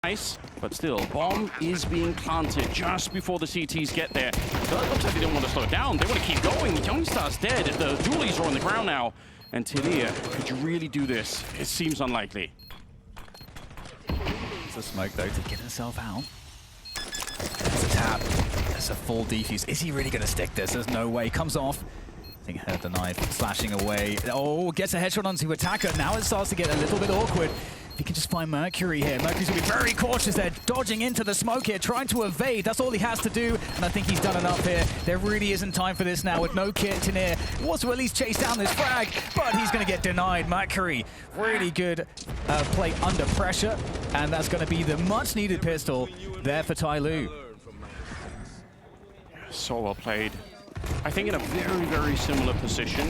Nice, but still, bomb is being planted just before the CTs get there. So it looks like they don't want to slow it down. They want to keep going. Youngstar's dead. The dualies are on the ground now. And Tilia, could you really do this? It seems unlikely. It's a smoke, though, to get himself out. There's a tap. There's a full defuse. Is he really going to stick this? There's no way. Comes off. I think heard the knife, slashing away. Oh, gets a headshot onto Attacker. Now it starts to get a little bit awkward. If he can just find Mercury here. Mercury's going to be very cautious there, dodging into the smoke here, trying to evade. That's all he has to do, and I think he's done enough here. There really isn't time for this now with no kit. Tanir wants to at least chase down this frag, but he's going to get denied. Mercury, really good play under pressure, and that's going to be the much-needed pistol there for Tyloo. So well played. I think in a very, very similar position.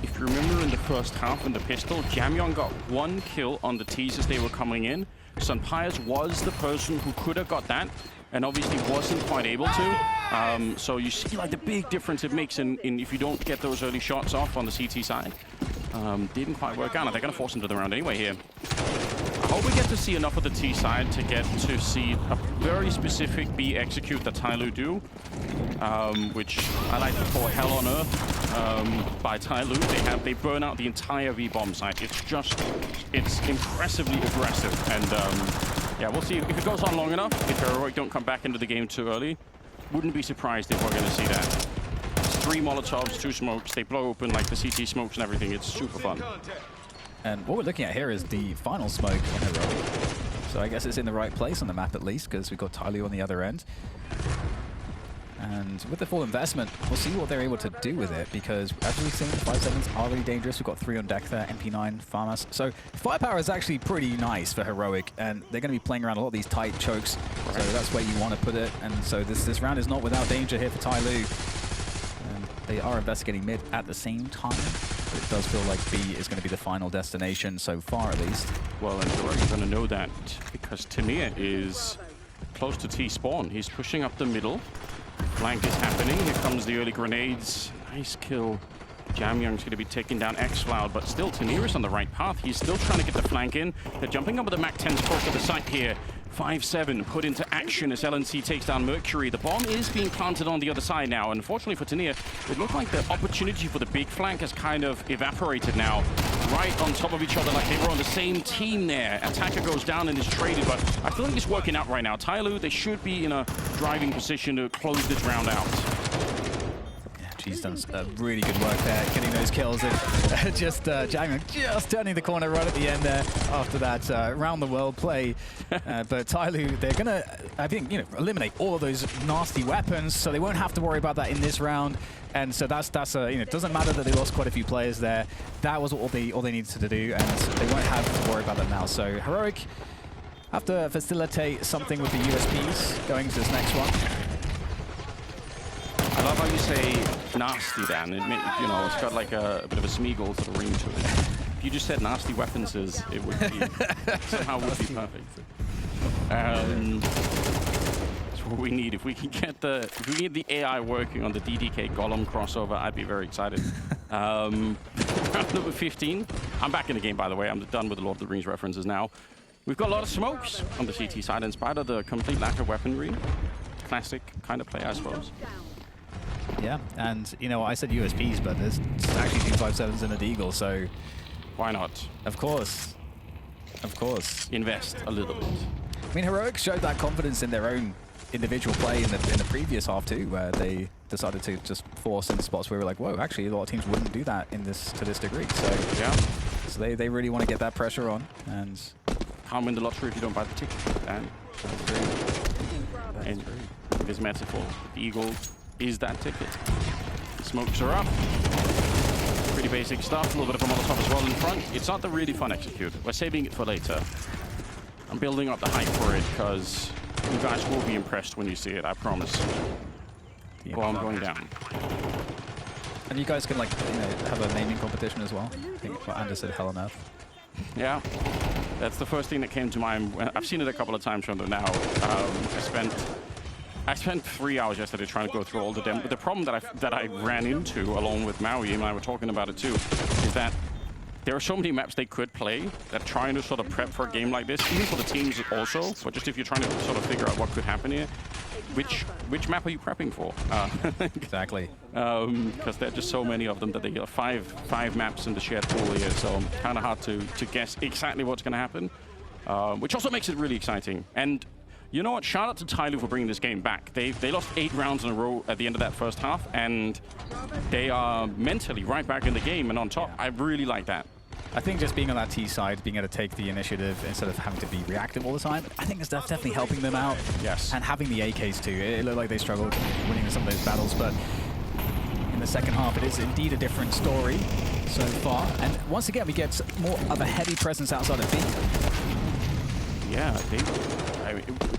If you remember in the first half in the pistol, Jamyeon got 1 kill on the T's as they were coming in. Sunpiers was the person who could have got that, and obviously wasn't quite able to. So you see like the big difference it makes in if you don't get those early shots off on the CT side. Didn't quite work out. They're going to force him to the round anyway here. I hope we get to see enough of the T side to get to see a very specific B execute that Tyloo do, which I like to call Hell on Earth by Tyloo. They burn out the entire V bomb site. It's impressively aggressive, and yeah, we'll see if it goes on long enough. If Heroic don't come back into the game too early, wouldn't be surprised if we're going to see that. 3 Molotovs, 2 smokes. They blow open like the CT smokes and everything. It's super fun. And what we're looking at here is the final smoke on Heroic. So I guess it's in the right place on the map at least, because we've got Tyloo on the other end. And with the full investment, we'll see what they're able to do with it, because as we've seen, the 5.7s are really dangerous. We've got 3 on deck there, MP9, Farmas. So firepower is actually pretty nice for Heroic, and they're going to be playing around a lot of these tight chokes. So that's where you want to put it. And so this round is not without danger here for Tyloo. They are investigating mid at the same time, but it does feel like B is going to be the final destination so far, at least. Well, and Heroic is going to know that because Tanir is close to T spawn. He's pushing up the middle. Flank is happening. Here comes the early grenades. Nice kill. Jamyeon's going to be taking down X-Cloud, but still Tanir is on the right path. He's still trying to get the flank in. They're jumping up with the MAC-10s close to the site here. 5-7 put into action as LNC takes down Mercury. The bomb is being planted on the other side now. Unfortunately for Tanir, it looked like the opportunity for the big flank has kind of evaporated now. Right on top of each other, like they were on the same team there. Attacker goes down and is traded, but I feel like it's working out right now. Tyloo, they should be in a driving position to close this round out. He's done really good work there, getting those kills, and just Jamyeon just turning the corner right at the end there after that round the world play. But Tyloo, they're gonna, I think, eliminate all of those nasty weapons, so they won't have to worry about that in this round. And so that's it doesn't matter that they lost quite a few players there. That was all they needed to do, and they won't have to worry about that now. So Heroic have to facilitate something with the USPs going to this next one. I love how you say nasty, Dan. It's got like a bit of a Smeagol sort of ring to it. If you just said nasty weapons, it would be somehow would be perfect. That's what we need. If we can get the AI working on the DDK Golem crossover, I'd be very excited. Round number 15. I'm back in the game, by the way. I'm done with the Lord of the Rings references now. We've got a lot of smokes on the CT side, in spite of the complete lack of weaponry. Classic kind of play, I suppose. Yeah, and I said USPs, but there's actually 2 5.7s in a Deagle, so why not? Of course. Invest a little bit. I mean, Heroic showed that confidence in their own individual play in the previous half too, where they decided to just force in spots where we were like, whoa, actually a lot of teams wouldn't do that to this degree. So yeah, so they really want to get that pressure on, and can't win the lottery if you don't buy the ticket. And this metaphor, the Eagle is that ticket. The smokes are up. Pretty basic stuff. A little bit of a Molotov as well in front. It's not the really fun execute. We're saving it for later. I'm building up the hype for it because you guys will be impressed when you see it, I promise. Bomb going down. And you guys can have a naming competition as well. I think what Anders said, Hell on Earth. Yeah, that's the first thing that came to mind. I've seen it a couple of times from them now. I spent 3 hours yesterday trying to go through all the demos. But the problem that I ran into, along with Maui, and I were talking about it too, is that there are so many maps they could play that trying to sort of prep for a game like this, even for the teams also, but just if you're trying to sort of figure out what could happen here, which map are you prepping for? Exactly. Because there are just so many of them that they get five maps in the shared pool here, so kind of hard to guess exactly what's going to happen, which also makes it really exciting. And you know what? Shout out to Tyloo for bringing this game back. They lost 8 rounds in a row at the end of that first half, and they are mentally right back in the game and on top. Yeah. I really like that. I think just being on that T side, being able to take the initiative instead of having to be reactive all the time, I think it's definitely helping them out. Yes. And having the AKs too. It looked like they struggled winning some of those battles, but in the second half, it is indeed a different story so far. And once again, we get more of a heavy presence outside of B. Yeah,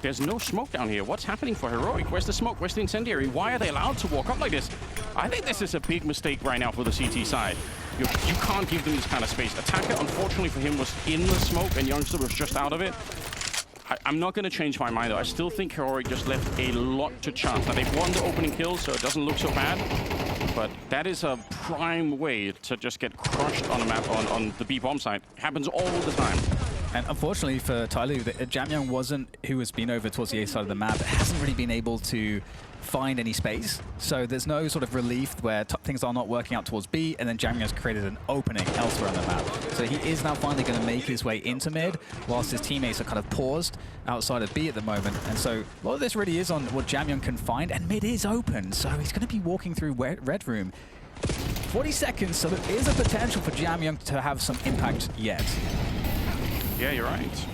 there's no smoke down here. What's happening for Heroic? Where's the smoke? Where's the incendiary? Why are they allowed to walk up like this? I think this is a big mistake right now for the CT side. You can't give them this kind of space. Attacker, unfortunately for him, was in the smoke, and Youngster was just out of it. I'm not going to change my mind, though. I still think Heroic just left a lot to chance. Now, they've won the opening kill, so it doesn't look so bad. But that is a prime way to just get crushed on a map on the B bomb site. It happens all the time. And unfortunately for Tyloo, Jamyoung wasn't who has been over towards the A side of the map. Hasn't really been able to find any space. So there's no sort of relief where things are not working out towards B, and then Jamyoung's created an opening elsewhere on the map. So he is now finally going to make his way into mid, whilst his teammates are kind of paused outside of B at the moment. And so a lot of this really is on what Jamyoung can find, and mid is open. So he's going to be walking through Red Room. 40 seconds, so there is a potential for Jamyoung to have some impact yet. Yeah, you're right.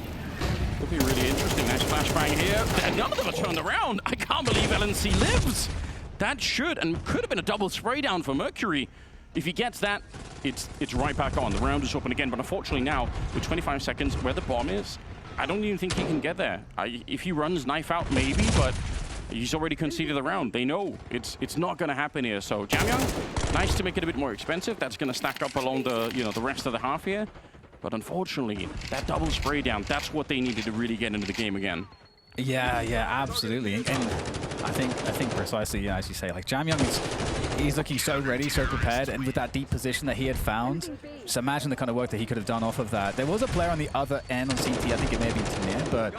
Could be really interesting. Nice flashbang here. None of them are turned around. I can't believe LNC lives. That should and could have been a double spray down for Mercury. If he gets that, it's right back on. The round is open again, but unfortunately now, with 25 seconds where the bomb is, I don't even think he can get there. If he runs knife out, maybe, but he's already conceded the round. They know it's not going to happen here. So Jamyoung, nice to make it a bit more expensive. That's going to stack up along the the rest of the half here. But unfortunately, that double spray down, that's what they needed to really get into the game again. Yeah, absolutely. And I think precisely, as you say, like Jamyoung he's looking so ready, so prepared, and with that deep position that he had found, just imagine the kind of work that he could have done off of that. There was a player on the other end on CT, I think it may have been Tanir, but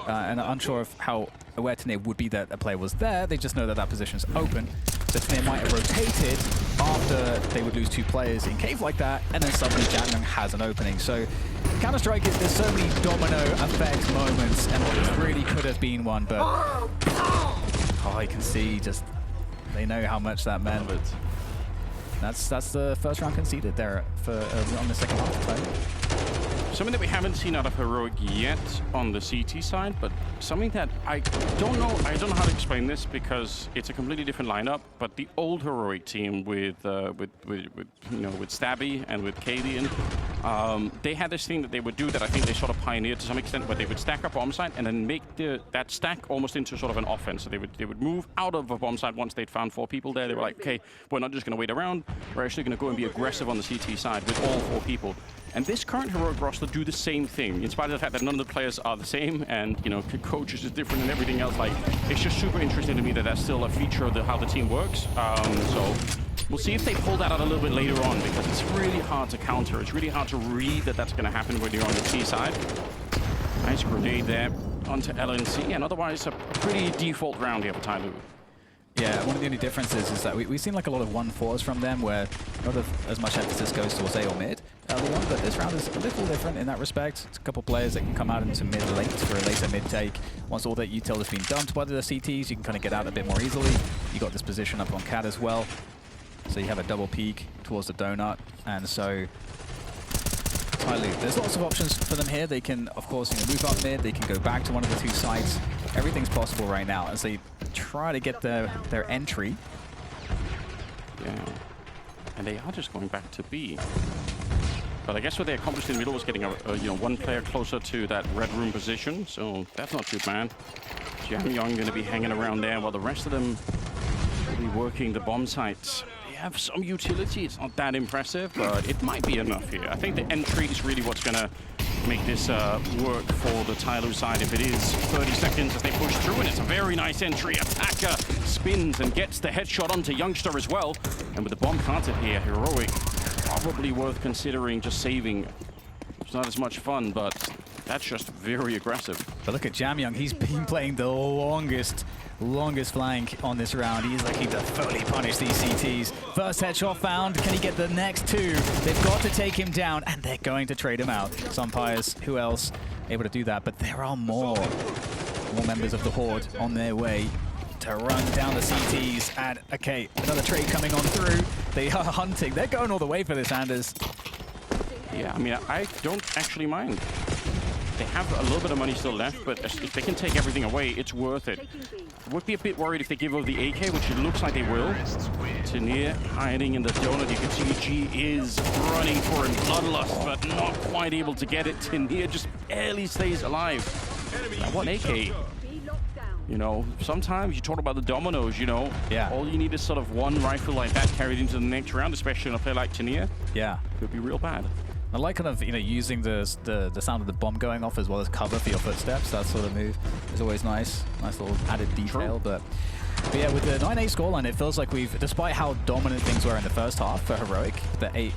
and I'm unsure of how aware Tanir would be that a player was there. They just know that that position's open. So Tanir might have rotated after they would lose 2 players in cave like that, and then suddenly Jamyoung has an opening. So Counter-Strike, there's so many domino effect moments, and what really could have been one, but oh, you can see just they know how much that meant. That's the first round conceded there for on the second half play. Something that we haven't seen out of Heroic yet on the CT side, but something that I don't know how to explain this because it's a completely different lineup. But the old Heroic team with Stabby and with Cadian, they had this thing that they would do that I think they sort of pioneered to some extent, where they would stack up bomb site and then make that stack almost into sort of an offense. So they would move out of a bomb site once they'd found 4 people there. They were like, okay, we're not just going to wait around. We're actually going to go and be aggressive on the CT side with all 4 people. And this current Heroic roster do the same thing, in spite of the fact that none of the players are the same, and coaches is different and everything else. Like, it's just super interesting to me that that's still a feature of how the team works. So we'll see if they pull that out a little bit later on, because it's really hard to counter. It's really hard to read that that's going to happen when you're on the T side. Nice grenade there onto LNC, and otherwise a pretty default round here for Tyloo. Yeah, one of the only differences is that we've seen like a lot of 1-4s from them where not as much emphasis goes towards A or mid early on, but this round is a little different in that respect. It's a couple players that can come out into mid late for a later mid take. Once all that util has been dumped by the CTs, you can kind of get out a bit more easily. You got this position up on Cat as well, so you have a double peek towards the donut, and so Tyloo, there's lots of options for them here. They can, of course, move up mid. They can go back to one of the 2 sites. Everything's possible right now as they try to get their entry. Yeah, and they are just going back to B. But I guess what they accomplished in the middle was getting one player closer to that red room position, so that's not too bad. Jamyoung going to be hanging around there while the rest of them will be working the bomb sites. Have some utility. It's not that impressive, but it might be enough here. I think the entry is really what's going to make this work for the Tyloo side. If it is 30 seconds as they push through, and it's a very nice entry. Attacker spins and gets the headshot onto Youngster as well. And with the bomb planted here, Heroic probably worth considering just saving. It's not as much fun, but that's just very aggressive. But look at Jamyoung. He's been playing the longest flank on this round. He's looking to fully punish these CTs. First headshot found. Can he get the next two? They've got to take him down, and they're going to trade him out. Sumpires, who else able to do that? But there are more members of the Horde on their way to run down the CTs. And okay, another trade coming on through. They are hunting. They're going all the way for this, Anders. Yeah, I mean, I don't actually mind. They have a little bit of money still left, but if they can take everything away, it's worth it. I would be a bit worried if they give over the AK, which it looks like they will. Tania hiding in the donut. You can see G is running for him. Bloodlust, but not quite able to get it. Tania just barely stays alive. That one AK. You know, sometimes you talk about the dominoes, you know. Yeah. All you need is sort of one rifle like that carried into the next round, especially in a player like Tania. Yeah. Could be real bad. I like kind of, you know, using the sound of the bomb going off as well as cover for your footsteps. That sort of move is always nice. Nice little added detail. But yeah, with the 9-8 scoreline, it feels like we've, despite how dominant things were in the first half for Heroic,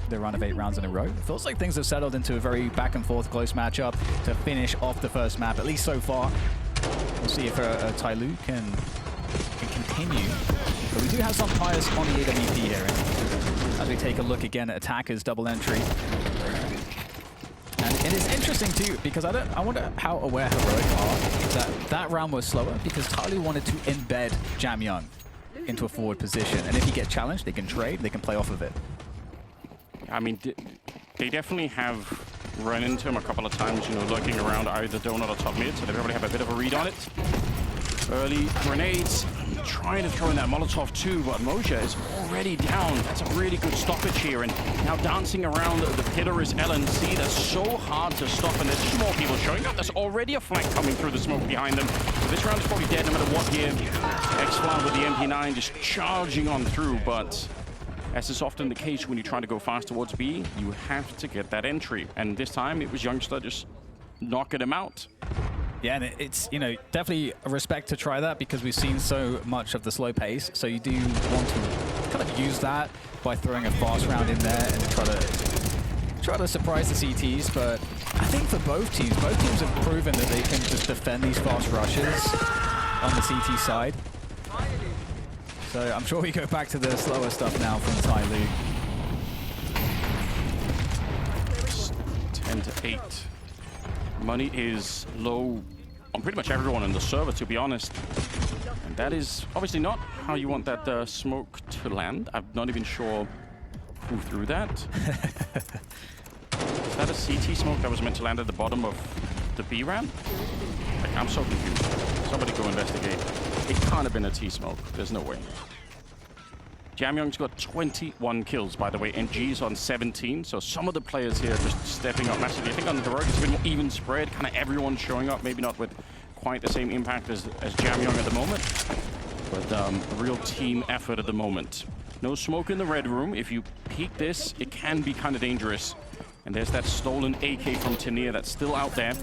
the run of 8 rounds in a row, it feels like things have settled into a very back and forth close matchup to finish off the first map, at least so far. We'll see if Tyloo can continue. But we do have some players on the AWP here. And as we take a look again at Attacker's double entry. And it is interesting too, because I wonder how aware Heroic are that round was slower, because Tyloo wanted to embed Jamyoung into a forward position. And if he gets challenged, they can trade, they can play off of it. I mean, they definitely have run into him a couple of times, you know, lurking around either donut or top mid, so they probably have a bit of a read on it. Early grenades, trying to throw in that Molotov too, but Moja is already down. That's a really good stoppage here, and now dancing around the pillar is LNC. That's so hard to stop, and there's just more people showing up. There's already a flank coming through the smoke behind them. So this round is probably dead no matter what here. X-Flan with the MP9 just charging on through, but as is often the case when you try to go fast towards B, you have to get that entry. And this time it was Youngster just knocking him out. Yeah, and it's, you know, definitely a respect to try that, because we've seen so much of the slow pace. So you do want to kind of use that by throwing a fast round in there and try to surprise the CTs. But I think for both teams have proven that they can just defend these fast rushes on the CT side. So I'm sure we go back to the slower stuff now from Tyloo. 10-8. Money is low on pretty much everyone in the server, to be honest. And that is obviously not how you want that smoke to land. I'm not even sure who threw that. Is that a CT smoke that was meant to land at the bottom of the B ramp? Like, I'm so confused. Somebody go investigate. It can't have been a T smoke. There's no way. Jamyoung's got 21 kills, by the way, and G's on 17. So some of the players here just stepping up massively. I think on the Heroic it's a bit more even spread, kind of everyone showing up, maybe not with quite the same impact as Jamyoung at the moment, but a real team effort at the moment. No smoke in the red room. If you peek this, it can be kind of dangerous. And there's that stolen AK from Tania that's still out there.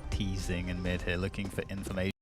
Teasing in mid here, looking for information.